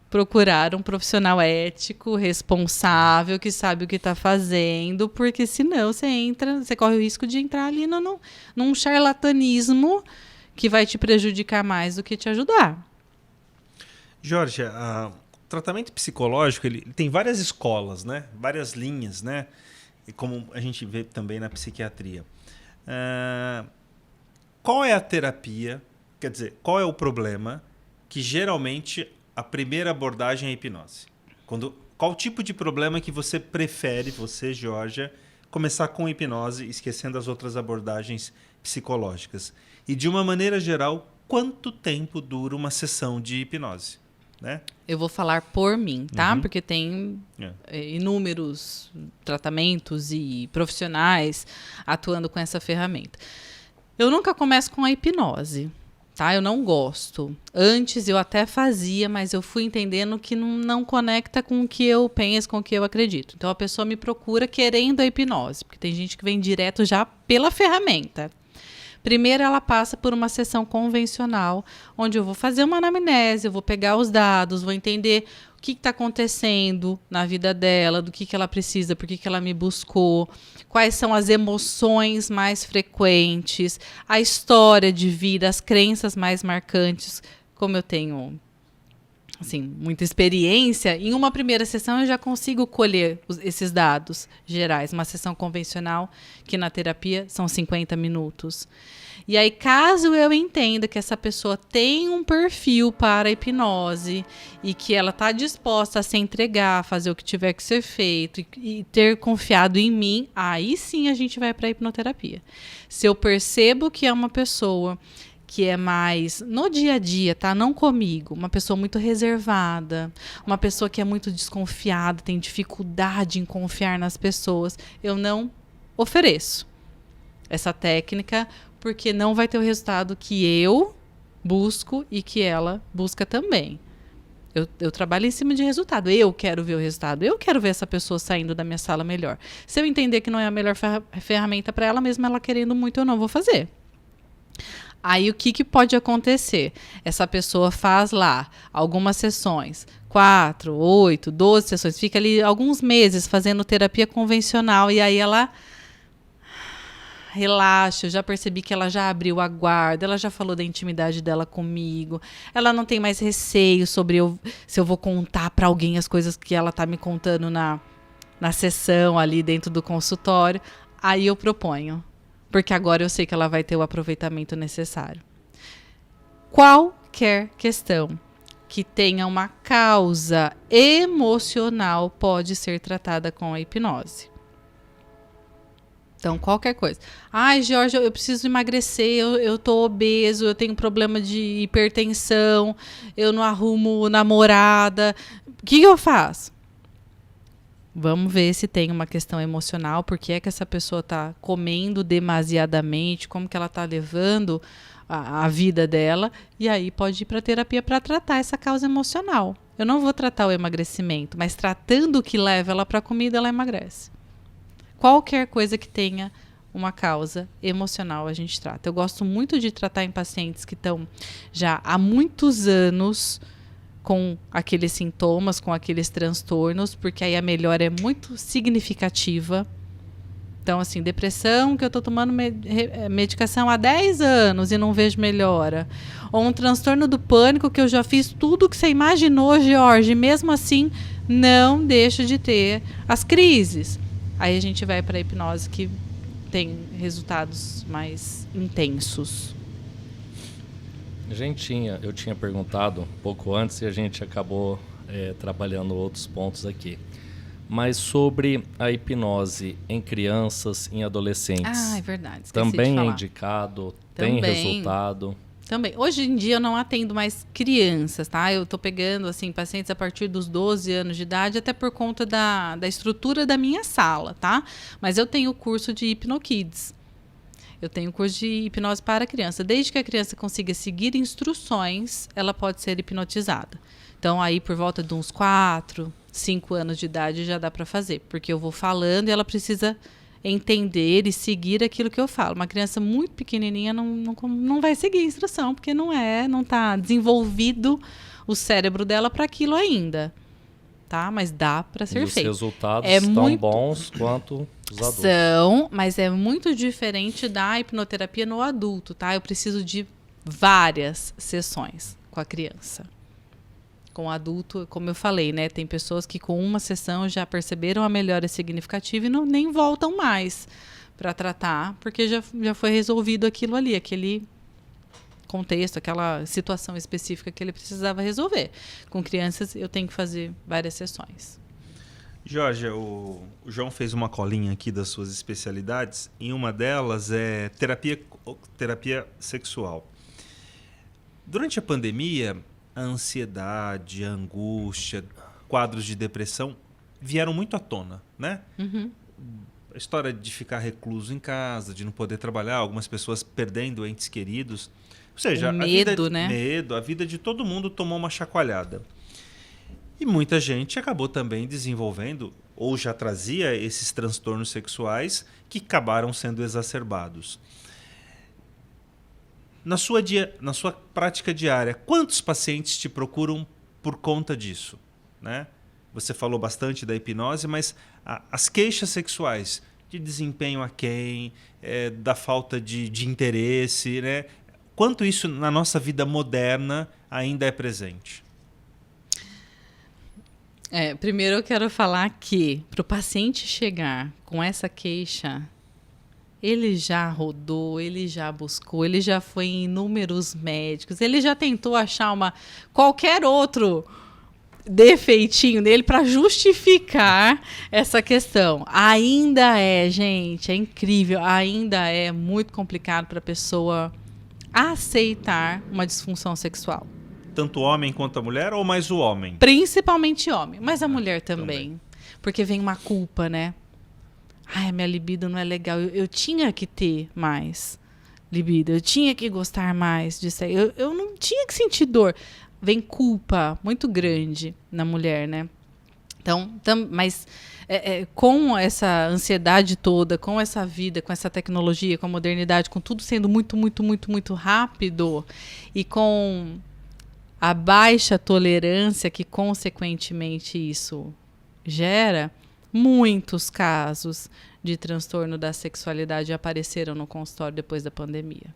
Speaker 3: procurar um profissional ético, responsável, que sabe o que está fazendo, porque senão você corre o risco de entrar ali num charlatanismo que vai te prejudicar mais do que te ajudar.
Speaker 2: Jorge, o tratamento psicológico ele tem várias escolas, né? Várias linhas, né? E como a gente vê também na psiquiatria. Qual é a terapia, quer dizer, qual é o problema que geralmente a primeira abordagem é a hipnose? Qual tipo de problema que você prefere, você, Georgia, começar com hipnose, esquecendo as outras abordagens psicológicas? E, de uma maneira geral, quanto tempo dura uma sessão de hipnose? Né?
Speaker 3: Eu vou falar por mim, tá? Porque tem inúmeros tratamentos e profissionais atuando com essa ferramenta. Eu nunca começo com a hipnose, tá? Eu não gosto. Antes eu até fazia, mas eu fui entendendo que não conecta com o que eu penso, com o que eu acredito. Então a pessoa me procura querendo a hipnose, porque tem gente que vem direto já pela ferramenta. Primeiro ela passa por uma sessão convencional, onde eu vou fazer uma anamnese, eu vou pegar os dados, vou entender o que está acontecendo na vida dela, do que ela precisa, por que ela me buscou, quais são as emoções mais frequentes, a história de vida, as crenças mais marcantes. Como eu tenho assim, muita experiência, em uma primeira sessão eu já consigo colher esses dados gerais. Uma sessão convencional, que na terapia são 50 minutos. E aí, caso eu entenda que essa pessoa tem um perfil para a hipnose e que ela está disposta a se entregar, fazer o que tiver que ser feito e ter confiado em mim, aí sim a gente vai para a hipnoterapia. Se eu percebo que é uma pessoa que é mais no dia a dia, tá? Não comigo. Uma pessoa muito reservada, uma pessoa que é muito desconfiada, tem dificuldade em confiar nas pessoas, eu não ofereço essa técnica, porque não vai ter o resultado que eu busco e que ela busca também. Eu trabalho em cima de resultado. Eu quero ver o resultado. Eu quero ver essa pessoa saindo da minha sala melhor. Se eu entender que não é a melhor ferramenta para ela, mesmo ela querendo muito, eu não vou fazer. Aí o que pode acontecer? Essa pessoa faz lá algumas sessões, 4, 8, 12 sessões, fica ali alguns meses fazendo terapia convencional e aí ela relaxa, eu já percebi que ela já abriu a guarda, ela já falou da intimidade dela comigo, ela não tem mais receio sobre se eu vou contar para alguém as coisas que ela está me contando na sessão ali dentro do consultório. Aí eu proponho. Porque agora eu sei que ela vai ter o aproveitamento necessário. Qualquer questão que tenha uma causa emocional pode ser tratada com a hipnose. Então, qualquer coisa. Ai, Jorge, eu preciso emagrecer, eu tô obeso, eu tenho problema de hipertensão, eu não arrumo namorada. O que eu faço? Vamos ver se tem uma questão emocional, por que é que essa pessoa está comendo demasiadamente, como que ela está levando a vida dela, e aí pode ir para a terapia para tratar essa causa emocional. Eu não vou tratar o emagrecimento, mas tratando o que leva ela para a comida, ela emagrece. Qualquer coisa que tenha uma causa emocional a gente trata. Eu gosto muito de tratar em pacientes que estão já há muitos anos com aqueles sintomas, com aqueles transtornos, porque aí a melhora é muito significativa. Então, assim, depressão, que eu estou tomando medicação há 10 anos e não vejo melhora. Ou um transtorno do pânico, que eu já fiz tudo que você imaginou, Jorge, e mesmo assim não deixo de ter as crises. Aí a gente vai para a hipnose, que tem resultados mais intensos.
Speaker 1: Eu tinha perguntado um pouco antes e a gente acabou trabalhando outros pontos aqui. Mas sobre a hipnose em crianças, em adolescentes.
Speaker 3: Ah, é verdade. Esqueci
Speaker 1: também
Speaker 3: de falar.
Speaker 1: É indicado, tem resultado.
Speaker 3: Também. Hoje em dia eu não atendo mais crianças, tá? Eu tô pegando, assim, pacientes a partir dos 12 anos de idade, até por conta da estrutura da minha sala, tá? Mas eu tenho o curso de HipnoKids. Eu tenho curso de hipnose para criança. Desde que a criança consiga seguir instruções, ela pode ser hipnotizada. Então, aí por volta de uns 4, 5 anos de idade já dá para fazer. Porque eu vou falando e ela precisa entender e seguir aquilo que eu falo. Uma criança muito pequenininha não vai seguir a instrução, porque não está desenvolvido o cérebro dela para aquilo ainda. Tá? Mas dá para ser feito.
Speaker 1: Os resultados tão bons quanto os adultos.
Speaker 3: São, mas é muito diferente da hipnoterapia no adulto, tá? Eu preciso de várias sessões com a criança. Com o adulto, como eu falei, né? Tem pessoas que com uma sessão já perceberam a melhora significativa e nem voltam mais para tratar, porque já foi resolvido aquilo ali, aquele contexto, aquela situação específica que ele precisava resolver. Com crianças, eu tenho que fazer várias sessões.
Speaker 2: Jorge, o João fez uma colinha aqui das suas especialidades. E uma delas é terapia sexual. Durante a pandemia, a ansiedade, a angústia, quadros de depressão vieram muito à tona, né?
Speaker 3: Uhum.
Speaker 2: A história de ficar recluso em casa, de não poder trabalhar, algumas pessoas perdendo entes queridos. Ou seja,
Speaker 3: o medo, né?
Speaker 2: A vida de todo mundo tomou uma chacoalhada. E muita gente acabou também desenvolvendo, ou já trazia esses transtornos sexuais que acabaram sendo exacerbados. Na sua prática diária, quantos pacientes te procuram por conta disso? Né? Você falou bastante da hipnose, mas as queixas sexuais, de desempenho aquém, da falta de interesse, né? Quanto isso na nossa vida moderna ainda é presente?
Speaker 3: Primeiro eu quero falar que para o paciente chegar com essa queixa, ele já rodou, ele já buscou, ele já foi em inúmeros médicos, ele já tentou achar qualquer outro defeitinho dele para justificar essa questão. Ainda gente, é incrível, ainda é muito complicado para a pessoa aceitar uma disfunção sexual.
Speaker 2: Tanto o homem quanto a mulher ou mais o homem?
Speaker 3: Principalmente homem, mas a mulher também. Porque vem uma culpa, né? Ai, a minha libido não é legal. Eu tinha que ter mais libido, eu tinha que gostar mais disso aí. Eu não tinha que sentir dor. Vem culpa muito grande na mulher, né? Então, mas com essa ansiedade toda, com essa vida, com essa tecnologia, com a modernidade, com tudo sendo muito, muito, muito, muito rápido e com a baixa tolerância que, consequentemente, isso gera, muitos casos de transtorno da sexualidade apareceram no consultório depois da pandemia.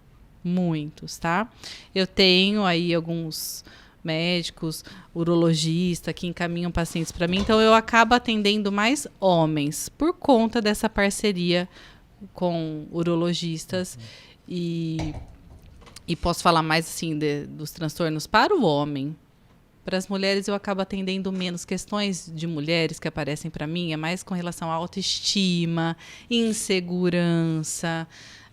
Speaker 3: Muitos, tá? Eu tenho aí alguns médicos, urologistas que encaminham pacientes para mim, então eu acabo atendendo mais homens por conta dessa parceria com urologistas e posso falar mais assim dos transtornos para o homem. Para as mulheres eu acabo atendendo menos questões de mulheres que aparecem para mim, é mais com relação à autoestima, insegurança.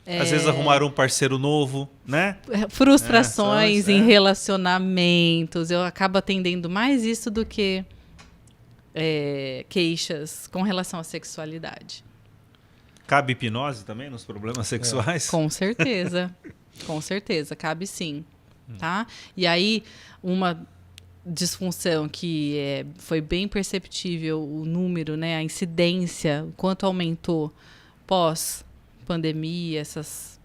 Speaker 2: Às vezes arrumaram um parceiro novo, né?
Speaker 3: Frustrações em relacionamentos. Eu acabo atendendo mais isso do que queixas com relação à sexualidade.
Speaker 2: Cabe hipnose também nos problemas sexuais?
Speaker 3: Com certeza. Com certeza, cabe sim. Tá? E aí, uma disfunção que foi bem perceptível o número, né, a incidência, o quanto aumentou pós-pandemia, essas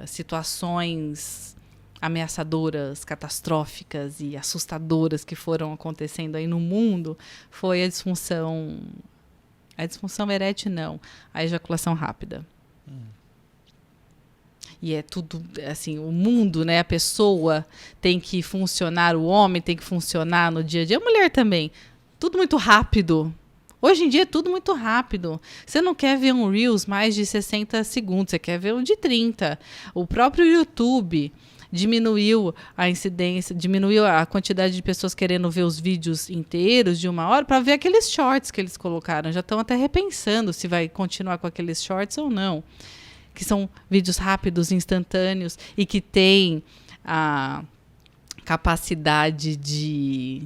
Speaker 3: situações ameaçadoras, catastróficas e assustadoras que foram acontecendo aí no mundo, foi a disfunção erétil não, a ejaculação rápida. E é tudo, assim, o mundo, né? A pessoa tem que funcionar, o homem tem que funcionar no dia a dia, a mulher também. Tudo muito rápido. Hoje em dia é tudo muito rápido. Você não quer ver um Reels mais de 60 segundos, você quer ver um de 30. O próprio YouTube diminuiu a incidência, diminuiu a quantidade de pessoas querendo ver os vídeos inteiros de 1 hora para ver aqueles shorts que eles colocaram. Já estão até repensando se vai continuar com aqueles shorts ou não. Que são vídeos rápidos, instantâneos e que têm a capacidade de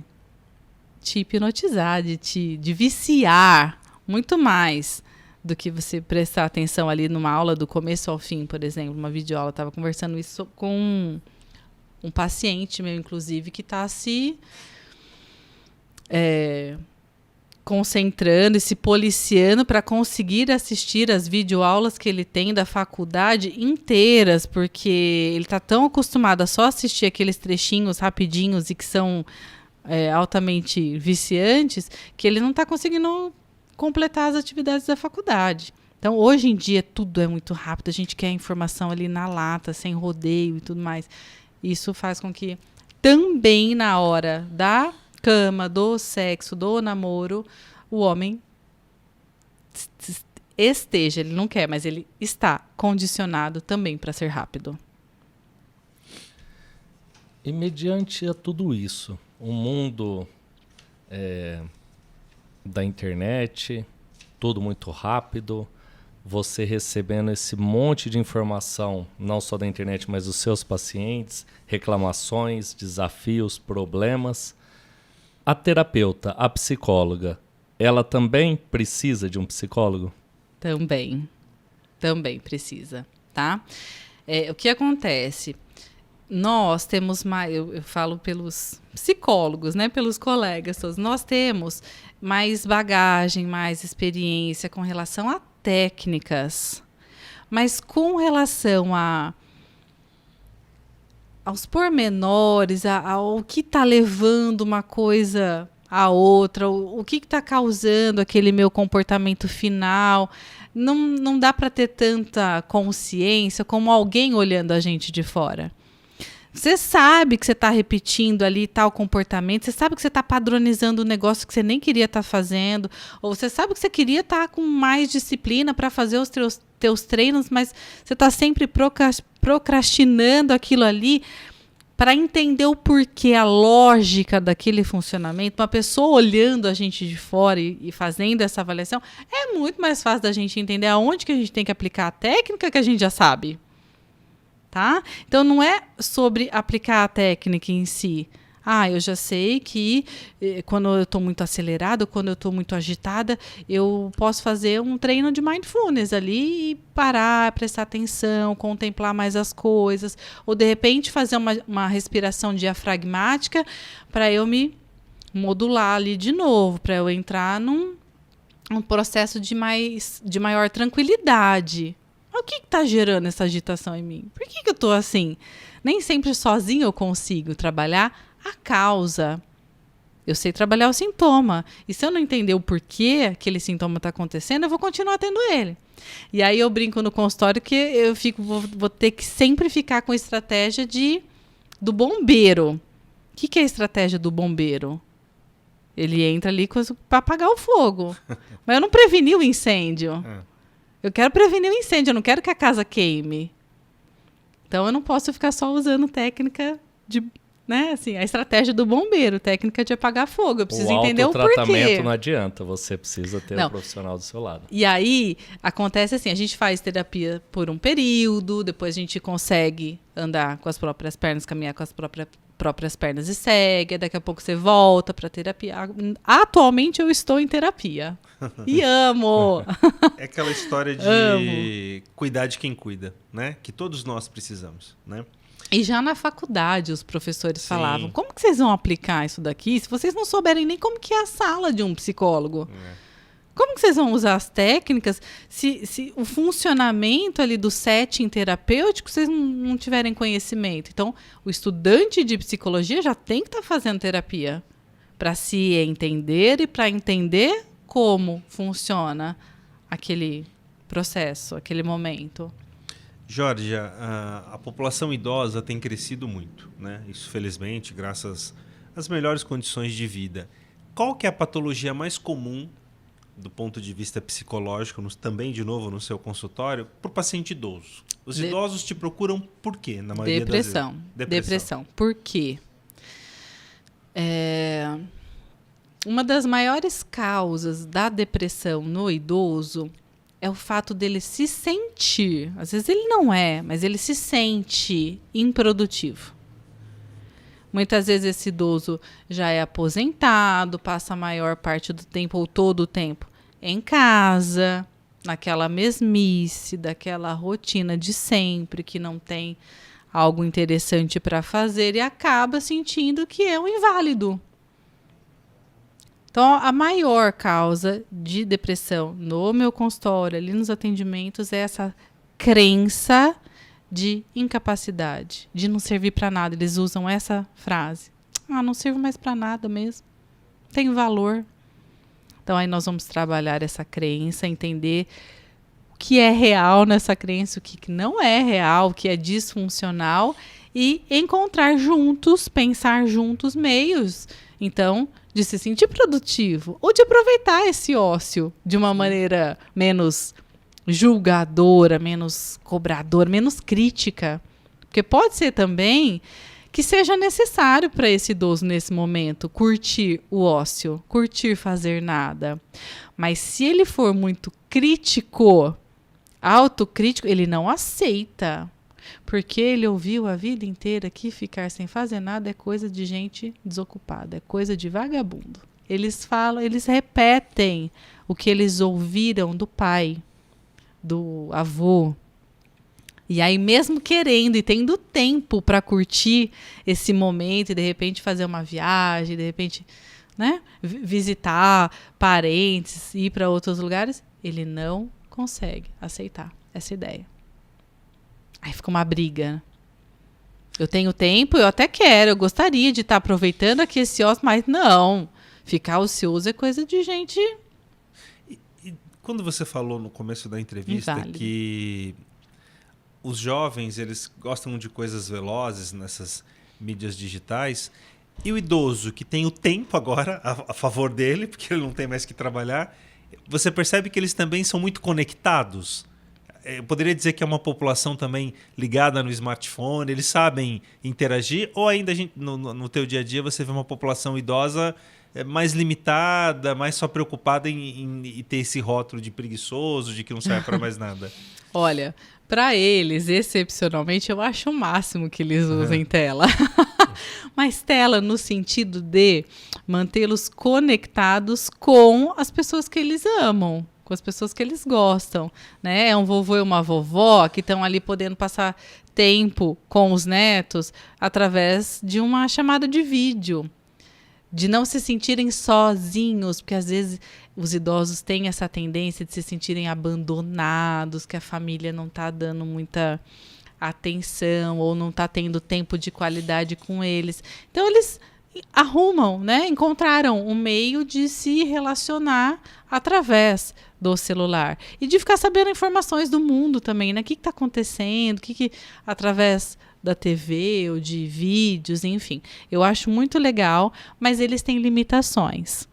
Speaker 3: te hipnotizar, de viciar muito mais do que você prestar atenção ali numa aula do começo ao fim, por exemplo, uma videoaula. Eu estava conversando isso com um paciente meu, inclusive, que está se concentrando e se policiando para conseguir assistir as videoaulas que ele tem da faculdade inteiras, porque ele está tão acostumado a só assistir aqueles trechinhos rapidinhos e que são altamente viciantes, que ele não está conseguindo completar as atividades da faculdade. Então, hoje em dia, tudo é muito rápido, a gente quer informação ali na lata, sem rodeio e tudo mais. Isso faz com que também na hora da cama, do sexo, do namoro, o homem esteja, ele não quer, mas ele está condicionado também para ser rápido.
Speaker 1: E mediante a tudo isso, o mundo da internet, tudo muito rápido, você recebendo esse monte de informação, não só da internet, mas dos seus pacientes, reclamações, desafios, problemas. A terapeuta, a psicóloga, ela também precisa de um psicólogo?
Speaker 3: Também precisa, tá? O que acontece? Nós temos mais, eu falo pelos psicólogos, né, pelos colegas todos, nós temos mais bagagem, mais experiência com relação a técnicas, mas com relação aos pormenores, ao que está levando uma coisa a outra, o que está causando aquele meu comportamento final, não dá para ter tanta consciência como alguém olhando a gente de fora. Você sabe que você está repetindo ali tal comportamento, você sabe que você está padronizando um negócio que você nem queria estar fazendo, ou você sabe que você queria estar com mais disciplina para fazer os teus treinos, mas você está sempre procrastinando aquilo ali. Para entender o porquê, a lógica daquele funcionamento, uma pessoa olhando a gente de fora e fazendo essa avaliação, é muito mais fácil da gente entender aonde que a gente tem que aplicar a técnica que a gente já sabe. Tá? Então, não é sobre aplicar a técnica em si. Eu já sei que quando eu estou muito acelerada, quando eu estou muito agitada, eu posso fazer um treino de mindfulness ali e parar, prestar atenção, contemplar mais as coisas. Ou, de repente, fazer uma respiração diafragmática para eu me modular ali de novo, para eu entrar num processo de maior tranquilidade. O que está gerando essa agitação em mim? Por que eu estou assim? Nem sempre sozinho eu consigo trabalhar a causa. Eu sei trabalhar o sintoma. E se eu não entender o porquê aquele sintoma está acontecendo, eu vou continuar tendo ele. E aí eu brinco no consultório que eu vou ter que sempre ficar com a estratégia do bombeiro. O que é a estratégia do bombeiro? Ele entra ali para apagar o fogo. Mas eu não preveni o incêndio. Eu quero prevenir o incêndio, eu não quero que a casa queime. Então eu não posso ficar só usando técnica a estratégia do bombeiro, técnica de apagar fogo. Eu preciso entender o porquê.
Speaker 1: O tratamento não adianta, você precisa ter um profissional do seu lado.
Speaker 3: E aí, acontece assim, a gente faz terapia por um período, depois a gente consegue andar com as próprias pernas, caminhar com as próprias pernas e segue, daqui a pouco você volta para terapia. Atualmente eu estou em terapia. E amo!
Speaker 2: É aquela história de cuidar de quem cuida, né? Que todos nós precisamos, né?
Speaker 3: E já na faculdade os professores falavam, como que vocês vão aplicar isso daqui se vocês não souberem nem como que é a sala de um psicólogo? Como que vocês vão usar as técnicas se o funcionamento ali do setting terapêutico vocês não tiverem conhecimento? Então, o estudante de psicologia já tem que estar fazendo terapia para se entender e para entender como funciona aquele processo, aquele momento.
Speaker 2: Georgia, a população idosa tem crescido muito, né? Isso, felizmente, graças às melhores condições de vida. Qual que é a patologia mais comum, do ponto de vista psicológico, também, de novo, no seu consultório, para o paciente idoso? Os idosos te procuram por quê, na maioria das vezes?
Speaker 3: Depressão. Por quê? Uma das maiores causas da depressão no idoso é o fato dele se sentir, às vezes ele não é, mas ele se sente improdutivo. Muitas vezes esse idoso já é aposentado, passa a maior parte do tempo ou todo o tempo em casa, naquela mesmice, daquela rotina de sempre, que não tem algo interessante para fazer e acaba sentindo que é um inválido. Então, a maior causa de depressão no meu consultório, ali nos atendimentos, é essa crença de incapacidade, de não servir para nada. Eles usam essa frase. Não sirvo mais para nada mesmo. Tem valor. Então, aí nós vamos trabalhar essa crença, entender o que é real nessa crença, o que não é real, o que é disfuncional, e encontrar juntos, pensar juntos meios, então, de se sentir produtivo ou de aproveitar esse ócio de uma maneira menos julgadora, menos cobradora, menos crítica. Porque pode ser também que seja necessário para esse idoso nesse momento curtir o ócio, curtir fazer nada. Mas se ele for muito crítico, autocrítico, ele não aceita. Porque ele ouviu a vida inteira que ficar sem fazer nada é coisa de gente desocupada, é coisa de vagabundo. Eles falam, eles repetem o que eles ouviram do pai, do avô. E aí, mesmo querendo e tendo tempo para curtir esse momento e de repente fazer uma viagem, de repente, né, visitar parentes, ir para outros lugares, ele não consegue aceitar essa ideia. Aí fica uma briga. Eu tenho tempo, eu até quero, eu gostaria de estar aproveitando aqui esse ócio, mas não. Ficar ocioso é coisa de gente...
Speaker 2: E quando você falou no começo da entrevista
Speaker 3: inválido.
Speaker 2: Que os jovens eles gostam de coisas velozes nessas mídias digitais, e o idoso que tem o tempo agora a favor dele, porque ele não tem mais que trabalhar, você percebe que eles também são muito conectados? Eu poderia dizer que é uma população também ligada no smartphone, eles sabem interagir, ou ainda no teu dia a dia você vê uma população idosa mais limitada, mais só preocupada em ter esse rótulo de preguiçoso, de que não serve para mais nada?
Speaker 3: Olha, para eles, excepcionalmente, eu acho o máximo que eles usem tela. Mas tela no sentido de mantê-los conectados com as pessoas que eles amam, com as pessoas que eles gostam, né? É um vovô e uma vovó que estão ali podendo passar tempo com os netos através de uma chamada de vídeo. De não se sentirem sozinhos, porque às vezes os idosos têm essa tendência de se sentirem abandonados, que a família não está dando muita atenção ou não está tendo tempo de qualidade com eles. Então eles arrumam, né? Encontraram um meio de se relacionar através do celular e de ficar sabendo informações do mundo também, né? O que está acontecendo, através da TV ou de vídeos, enfim. Eu acho muito legal, mas eles têm limitações,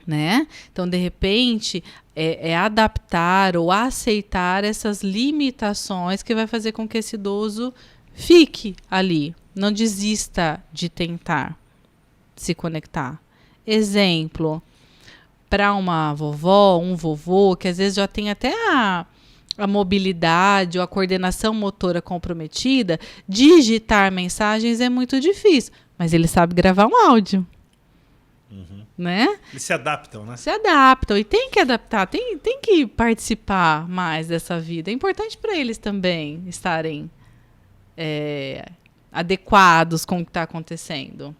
Speaker 3: né? Então, de repente, é adaptar ou aceitar essas limitações que vai fazer com que esse idoso fique ali, não desista de tentar se conectar. Exemplo, para uma vovó, um vovô, que às vezes já tem até a mobilidade ou a coordenação motora comprometida, digitar mensagens é muito difícil, mas ele sabe gravar um áudio. Né?
Speaker 2: Eles se adaptam, né?
Speaker 3: Se adaptam e tem que adaptar, tem que participar mais dessa vida. É importante para eles também estarem adequados com o que está acontecendo.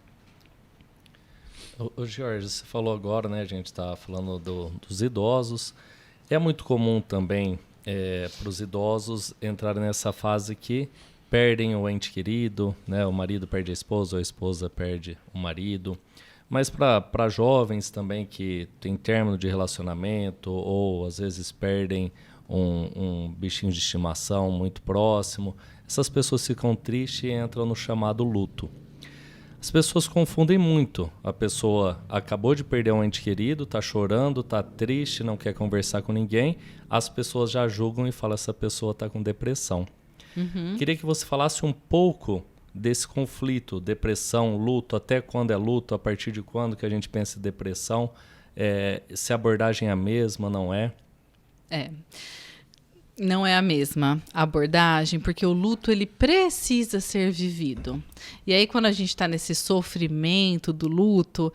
Speaker 1: Ô Jorge, você falou agora, né? A gente está falando dos idosos. É muito comum também para os idosos entrarem nessa fase que perdem o ente querido, né? O marido perde a esposa, ou a esposa perde o marido. Mas para jovens também que têm término de relacionamento ou às vezes perdem um bichinho de estimação muito próximo, essas pessoas ficam tristes e entram no chamado luto. As pessoas confundem muito. A pessoa acabou de perder um ente querido, está chorando, está triste, não quer conversar com ninguém. As pessoas já julgam e falam que essa pessoa está com depressão. Queria que você falasse um pouco desse conflito, depressão, luto, até quando é luto, a partir de quando que a gente pensa em depressão, se a abordagem é a mesma, não é?
Speaker 3: Não é a mesma abordagem, porque o luto ele precisa ser vivido. E aí, quando a gente está nesse sofrimento do luto,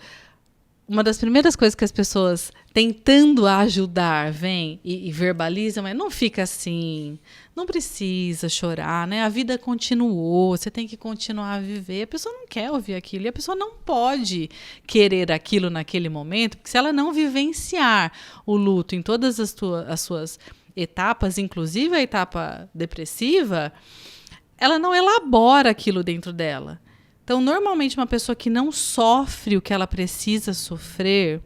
Speaker 3: uma das primeiras coisas que as pessoas tentando ajudar vêm e verbalizam é: não fica assim, não precisa chorar, né? A vida continuou, você tem que continuar a viver. A pessoa não quer ouvir aquilo e a pessoa não pode querer aquilo naquele momento, porque se ela não vivenciar o luto em todas as suas etapas, inclusive a etapa depressiva, ela não elabora aquilo dentro dela. Então, normalmente, uma pessoa que não sofre o que ela precisa sofrer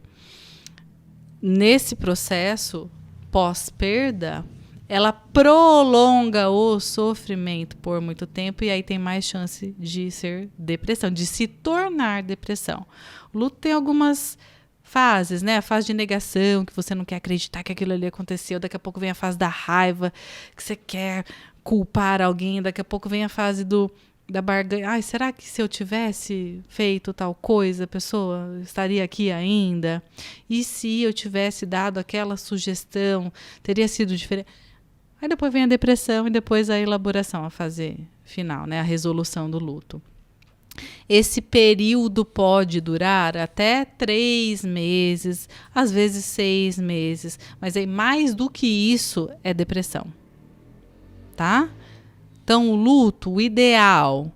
Speaker 3: nesse processo pós-perda, ela prolonga o sofrimento por muito tempo e aí tem mais chance de ser depressão, de se tornar depressão. O luto tem algumas fases, né? A fase de negação, que você não quer acreditar que aquilo ali aconteceu. Daqui a pouco vem a fase da raiva, que você quer culpar alguém. Daqui a pouco vem a fase da barganha. Ai, será que se eu tivesse feito tal coisa, a pessoa estaria aqui ainda? E se eu tivesse dado aquela sugestão, teria sido diferente? Aí depois vem a depressão e depois a elaboração, a fase final, né? A resolução do luto. Esse período pode durar até 3 meses, às vezes 6 meses. Mas aí, mais do que isso, é depressão. Tá? Então, o luto, o ideal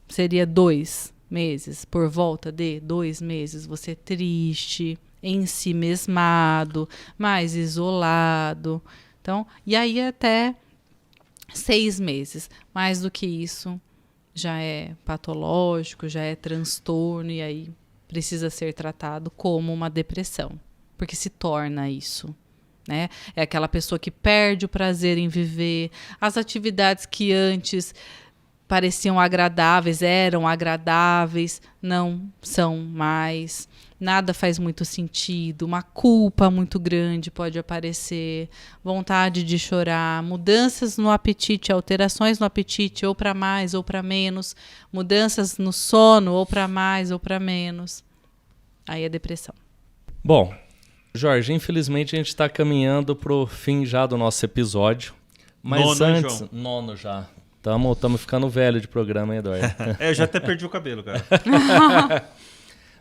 Speaker 3: seria 2 meses, por volta de 2 meses, você triste, ensimesmado, mais isolado. Então, e aí até 6 meses. Mais do que isso, já é patológico, já é transtorno e aí precisa ser tratado como uma depressão, porque se torna isso. Né? É aquela pessoa que perde o prazer em viver, as atividades que antes pareciam agradáveis, eram agradáveis, não são mais. Nada faz muito sentido, uma culpa muito grande pode aparecer, vontade de chorar, mudanças no apetite, alterações no apetite, ou para mais ou para menos, mudanças no sono, ou para mais ou para menos. Aí é depressão.
Speaker 1: Bom, Jorge, infelizmente a gente está caminhando para o fim já do nosso episódio. Mas antes...
Speaker 2: João.
Speaker 1: Nono já. Estamos ficando velho de programa, hein, Eduardo?
Speaker 2: Eu já até perdi o cabelo, cara.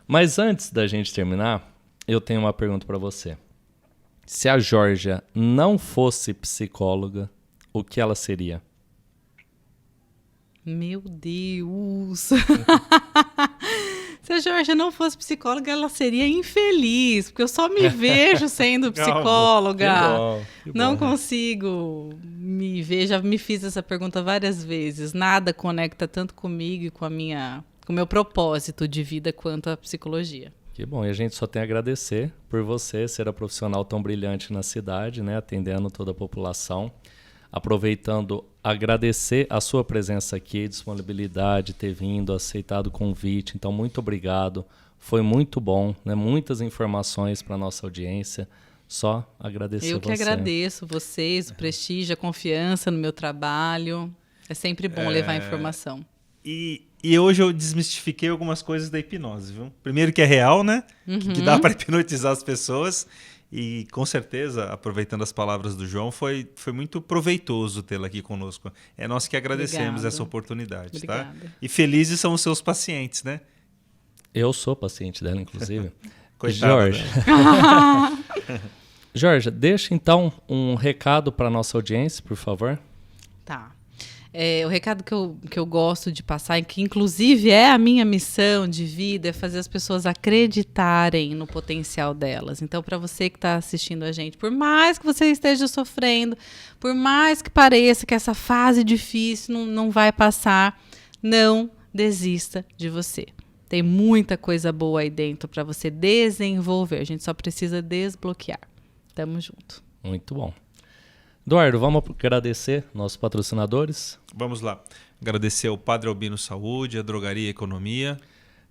Speaker 1: Mas antes da gente terminar, eu tenho uma pergunta para você. Se a Georgia não fosse psicóloga, o que ela seria?
Speaker 3: Meu Deus! Se a Georgia não fosse psicóloga, ela seria infeliz, porque eu só me vejo sendo psicóloga.
Speaker 1: Que bom.
Speaker 3: Não consigo me ver, já me fiz essa pergunta várias vezes. Nada conecta tanto comigo e com o meu propósito de vida quanto a psicologia.
Speaker 1: Que bom, e a gente só tem a agradecer por você ser a profissional tão brilhante na cidade, né, atendendo toda a população. Aproveitando, agradecer a sua presença aqui, disponibilidade, ter vindo, aceitado o convite. Então, muito obrigado. Foi muito bom, né? Muitas informações para a nossa audiência. Só agradecer
Speaker 3: Eu que
Speaker 1: você.
Speaker 3: agradeço vocês, o prestígio, a confiança no meu trabalho. É sempre bom levar informação.
Speaker 2: E hoje eu desmistifiquei algumas coisas da hipnose, viu? Primeiro que é real, né? Que dá para hipnotizar as pessoas. E com certeza, aproveitando as palavras do João, foi muito proveitoso tê-la aqui conosco. É nós que agradecemos
Speaker 3: Obrigada.
Speaker 2: essa oportunidade,
Speaker 3: Obrigada.
Speaker 2: tá? E felizes são os seus pacientes, né?
Speaker 1: Eu sou paciente dela, inclusive.
Speaker 2: Coitada,
Speaker 1: Jorge.
Speaker 2: né?
Speaker 1: Jorge, deixa então um recado para nossa audiência, por favor.
Speaker 3: Tá. O recado que eu gosto de passar, e que inclusive é a minha missão de vida, é fazer as pessoas acreditarem no potencial delas. Então, para você que está assistindo a gente, por mais que você esteja sofrendo, por mais que pareça que essa fase difícil não vai passar, não desista de você. Tem muita coisa boa aí dentro para você desenvolver. A gente só precisa desbloquear. Tamo junto.
Speaker 1: Muito bom. Eduardo, vamos agradecer nossos patrocinadores.
Speaker 2: Vamos lá. Agradecer ao Padre Albino Saúde, a Drogaria Economia.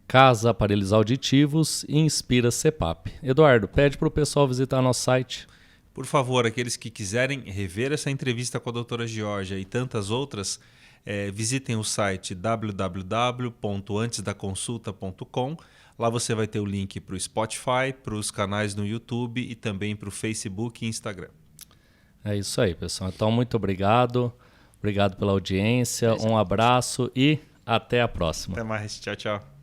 Speaker 1: Casa Aparelhos Auditivos e Inspira CEPAP. Eduardo, pede para o pessoal visitar nosso site.
Speaker 2: Por favor, aqueles que quiserem rever essa entrevista com a doutora Georgia e tantas outras, visitem o site www.antesdaconsulta.com. Lá você vai ter o link para o Spotify, para os canais no YouTube e também para o Facebook e Instagram.
Speaker 1: É isso aí, pessoal. Então, muito obrigado. Obrigado pela audiência. Um abraço e até a próxima.
Speaker 2: Até mais. Tchau, tchau.